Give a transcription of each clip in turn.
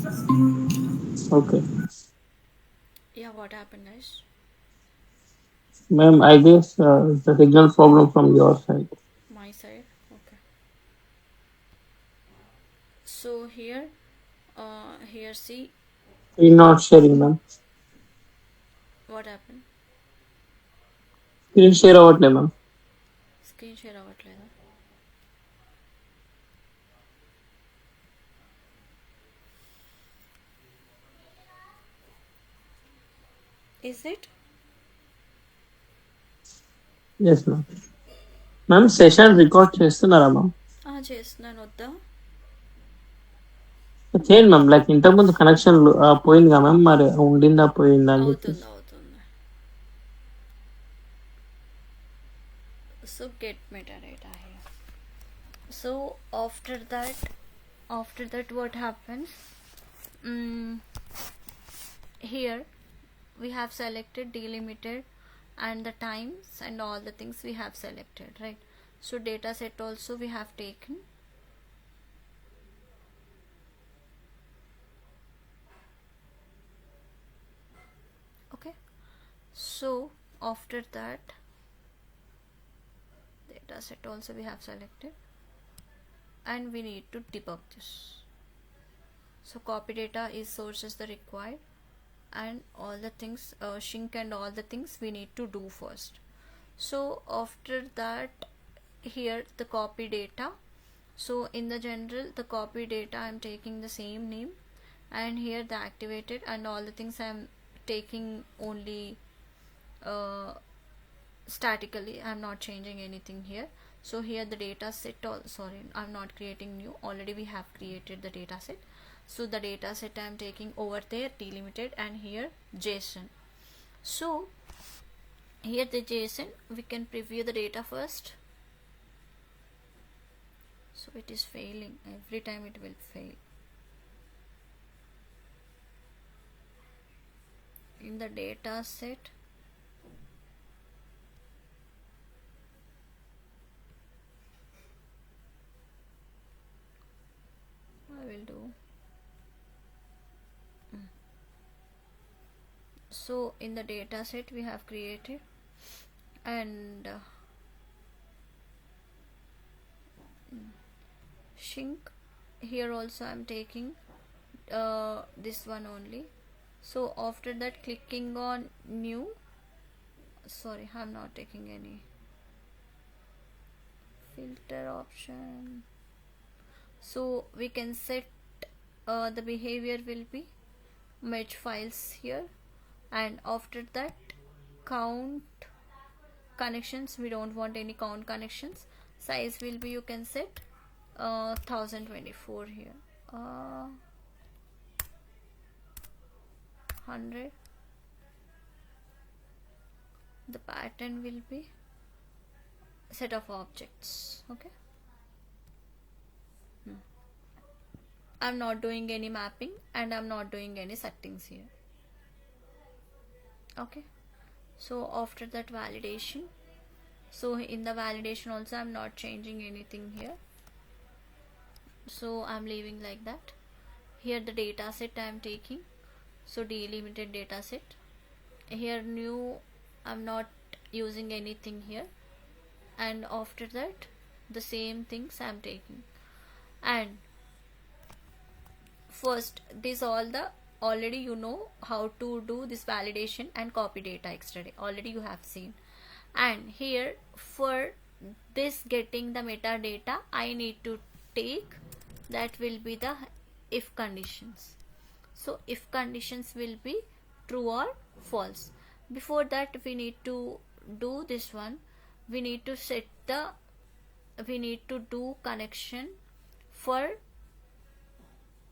Okay. Yeah, what happened, guys? Ma'am, I guess the signal problem from your side. My side. Okay. So here see We're not sharing, ma'am. what happened. Screen share అవ్వట్లే ma'am. Screen share అవ్వట్లేదా? Is it? Yes, ma'am. Ma'am session record చేస్తున్నారా ma'am? చేస్తున్నాను వద్దా? చేయండి ma'am. Like ఇంతకుముందు connection పోయిందిగా ma'am, మరి ఉండిందా పోయిందా అని అవుతుంది చెప్పేసి. అవుతుంది. So get metadata here. So after that what happens? Mm, here we have selected delimited and the times and all the things we have selected, right? So data set also we have taken. Okay, so after that data set also we have selected and we need to debug this. So copy data is sources the required and all the things shrink and all the things we need to do first. So after that here the copy data, so in the general the copy data I'm taking the same name, and here the activated and all the things I'm taking only uh, statically. I'm not changing anything here. So here the data set, sorry, I'm not creating new, already we have created the data set. So the data set I'm taking over there delimited and here JSON. So here the JSON we can preview the data first. So it is failing, every time it will fail. In the data set I will do. So in the data set we have created and shrink, here also I'm taking this one only. So after that clicking on new, sorry I'm not taking any filter option. So we can set the behavior will be match files here, and after that count connections, we don't want any count connections. Size will be, you can set 1024 here, 100. The pattern will be set of objects. Okay, I'm not doing any mapping and I'm not doing any settings here. Okay, so after that validation, so in the validation also I'm not changing anything here, so I'm leaving like that. Here the data set I'm taking, so delimited data set. Here new, I'm not using anything here, and after that the same things I'm taking. And first this all the, already you know how to do this validation and copy data yesterday, already you have seen. And here for this getting the metadata I need to take, that will be the if conditions. So if conditions will be true or false. Before that we need to do this one, we need to set the, we need to do connection for,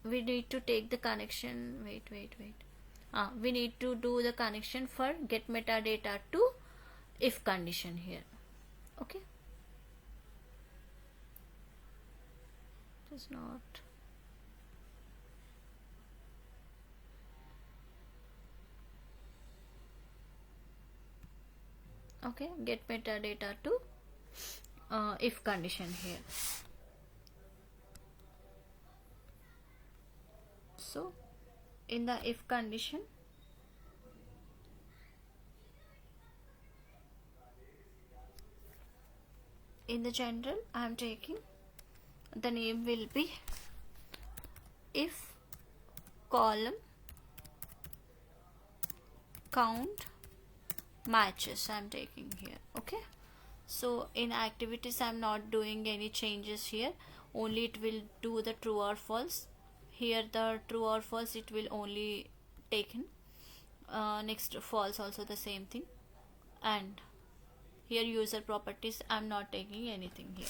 we need to take the connection, we need to do the connection for get metadata to if condition here. Okay, it is not. Okay, get metadata to if condition here. So in the if condition, in the general I am taking the name will be if column count matches I am taking here. Okay, so in activities I'm not doing any changes here, only it will do the true or false. Here the true or false it will only taken, next false also the same thing, and here user properties I'm not taking anything here.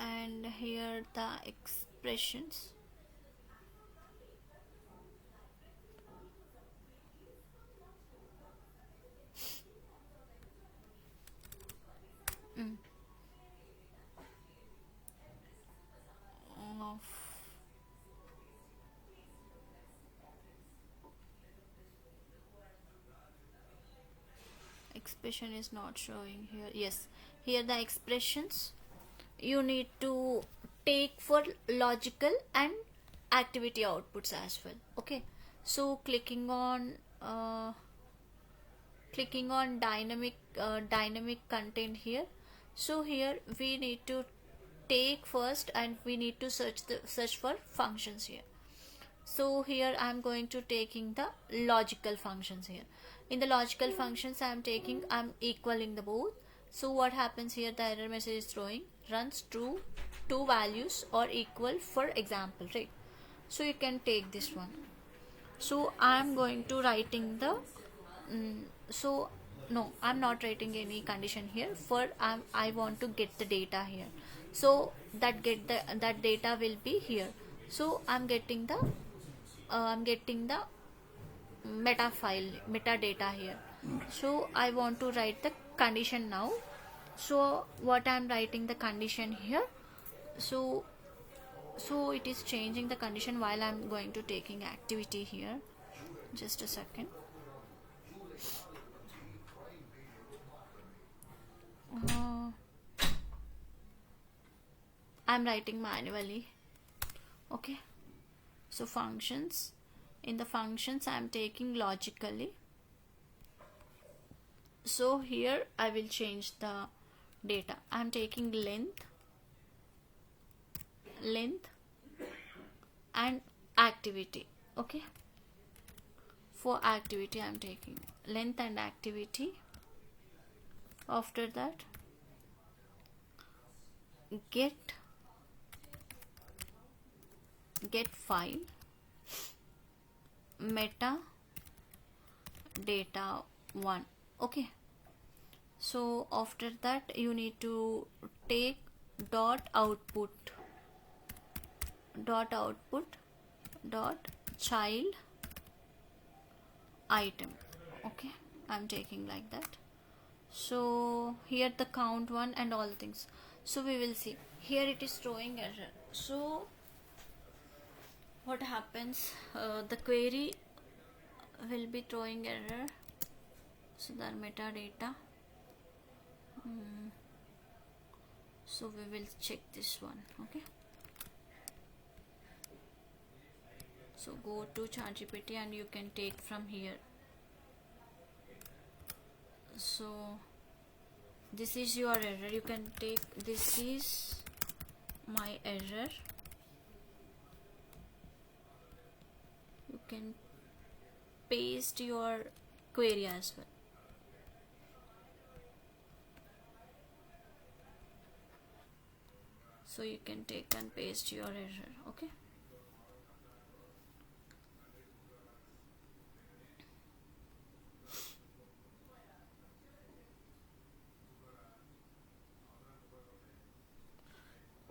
And here the expressions, of expression is not showing here. Yes, here the expressions you need to take for logical and activity outputs as well. Okay, so clicking on dynamic content here. So here we need to take first and we need to search for functions here. So here I am going to taking the logical functions here. In the logical functions I'm equaling the both. So what happens here, the error message is throwing runs true, two values or equal for example, right? So you can take this one. So I am going to writing the so no, I'm not writing any condition here. For I want to get the data here, so that data will be here. So I'm getting the metadata here. So I want to write the condition now. So what I'm writing the condition here. So it is changing the condition while I'm going to taking activity here. Just a second. uh, I'm writing manually. Okay, so functions, in the functions I'm taking logically. So here I will change the data. I'm taking length and activity. Okay, for activity I'm taking length and activity. After that, get file meta data 1. Okay, so after that you need to take dot output dot child item. Okay, I'm taking like that. So here the count one and all things. So we will see here it is throwing error. So what happens, the query will be throwing error. So the metadata, so we will check this one. Okay, so go to ChatGPT and you can take from here. So this is your error, you can take this is my error, you can paste your query as well. So you can take and paste your error. Okay,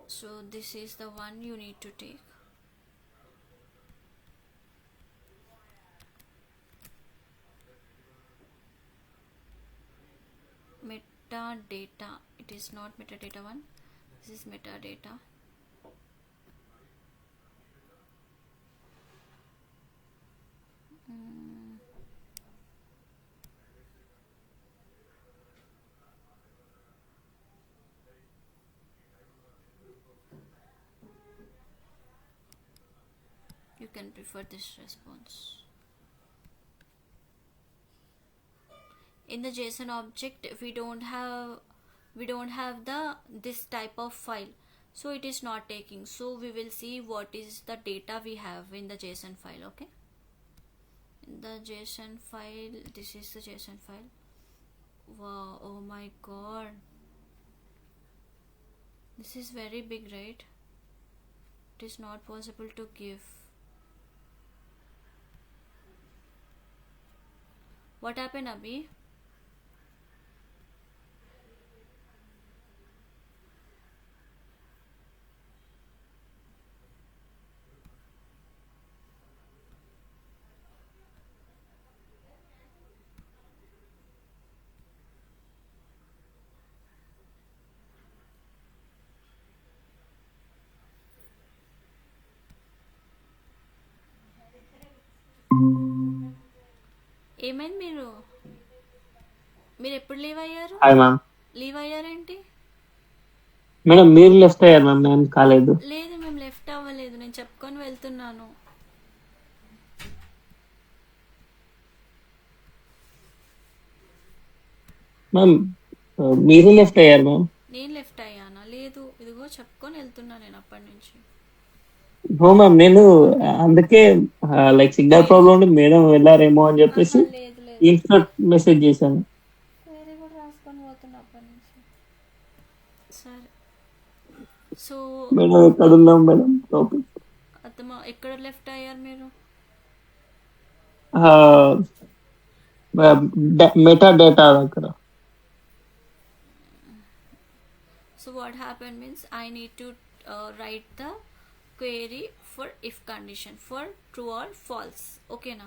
so this is the one you need to take. Metadata, it is not metadata one, this is metadata. can prefer this response. In the JSON object we don't have the this type of file, so it is not taking. So we will see what is the data we have in the JSON file. Okay, in the JSON file, this is the JSON file. Wow, oh my god, this is very big, right? It is not possible to give. What happened, Abhi? ఏమైంది? మీరు ఎప్పుడు leave అయ్యారు? Hi ma'am. Leave అయ్యారేంటి? Madam మీరు left అయ్యారు ma'am, నేను కాలేదు. లేదు, మేము లెఫ్ట్ అవ్వలేదు, నేను చెప్పుకొని వెళ్తున్నాను. మ్యామ్ మీరు లెఫ్ట్ అయ్యారు మ్యామ్. నేను లెఫ్ట్ అయ్యానా? లేదు, ఇదిగో చెప్పుకొని వెళ్తున్నా నేను అప్పటి నుంచి. నో మ్యామ్, నేను అందుకే లైక్ సిగ్నల్ ప్రాబ్లం ఉండి మేడం వెళ్ళారేమో అని చెప్పేసి లేదు లేదు, ఇన్స్టెంట్ మెసేజ్ చేశాను. వేరే కూడా రాసుకొని పోతున్నా అప్పటి నుంచి. సరే, సో మేడం ఎక్కడ ఉన్నాం మేడం? టాపిక్ అత్తమ్మ ఎక్కడ లెఫ్ట్ అయ్యారు మీరు? మెటా డేటా దగ్గర. So what happened means I need to write the query for if condition for true or false. Okay na?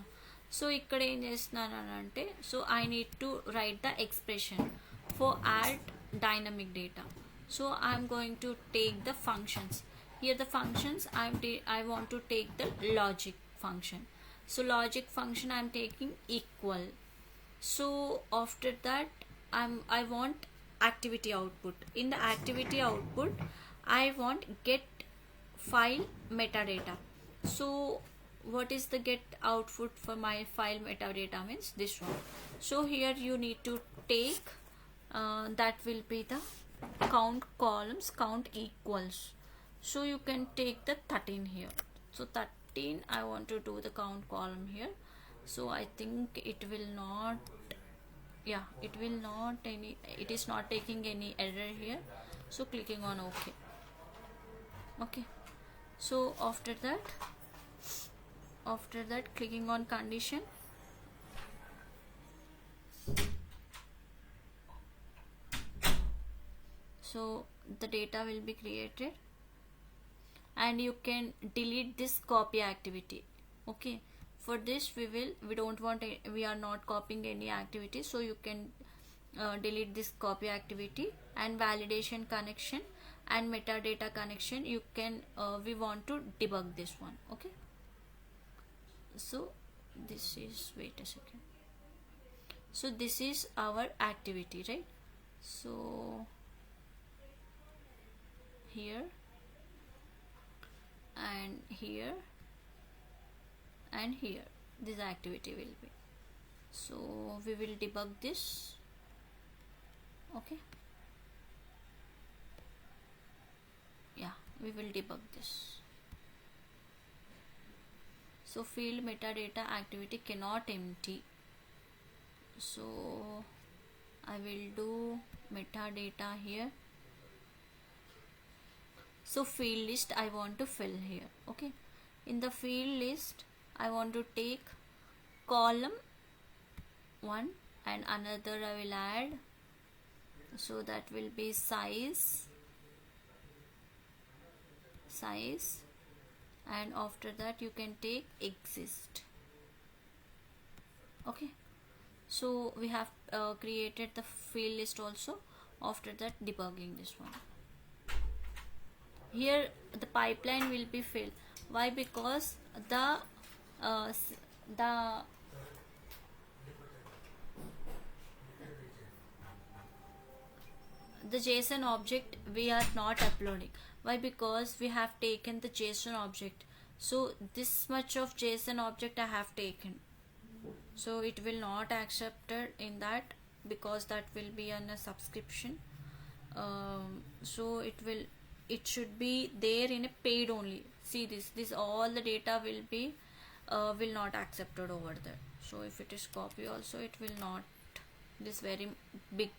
So ఇక్కడ ఏం చేస్తున్నాను అంటే, so I need to write the expression for add dynamic data. So I'm going to take the functions. Here the functions I want to take the logic function. So logic function I'm taking equal. So after that I want activity output. In the activity output I want get file metadata. So what is the get output for my file metadata means this one. So here you need to take that will be the count columns, count equals. So you can take the 13 here. So 13 I want to do the count column here. So I think it will not, yeah, it will not any, it is not taking any error here. So clicking on OK. Okay, so after that clicking on condition. So the data will be created and you can delete this copy activity. Okay, for this we don't want we are not copying any activity, so you can delete this copy activity. And validation connection and metadata connection you can we want to debug this one. Okay, so this is, wait a second, so this is our activity, right? So here and here and here this activity will be. So we will debug this. Okay, yeah, we will debug this. So field metadata activity cannot empty, so I will do metadata here. So field list I want to fill here. Okay, in the field list I want to take column 1 and another I will add, so that will be size, and after that you can take exist. Okay, so we have created the field list also. After that debugging this one. Here the pipeline will be filled. Why? Because the JSON object we are not uploading. Why? Because we have taken the JSON object, So this much of JSON object I have taken, so it will not accepted in that, because that will be on a subscription. So it should be there in a paid only. See, this all the data will not accepted over there. So if it is copy also, it will not, this very big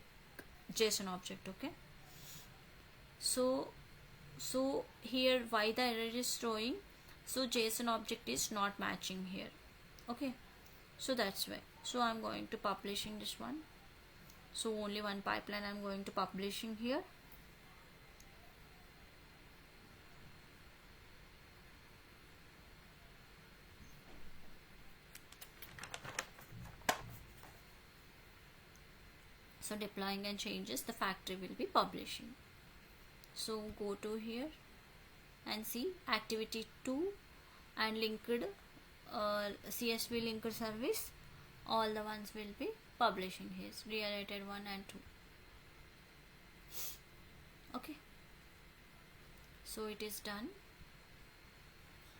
JSON object. Okay, so here why the error is showing, so JSON object is not matching here. Okay, so that's why. So I'm going to publishing this one. So only one pipeline I'm going to publishing here. So deploying and changes, the factory will be publishing. So go to here and see activity 2 and linked CSV linked service, all the ones will be publishing here, related 1 and 2. Okay, so it is done.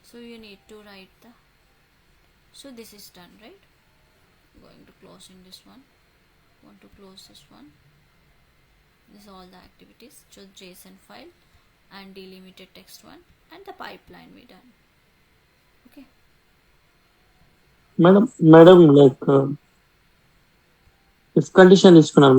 So you need to write the, so this is done, right? I'm going to close in this one, want to close this one. This is all the activities, so JSON file and delimited text one, and the pipeline we done. Okay, madam, like if condition తీసుకున్నాం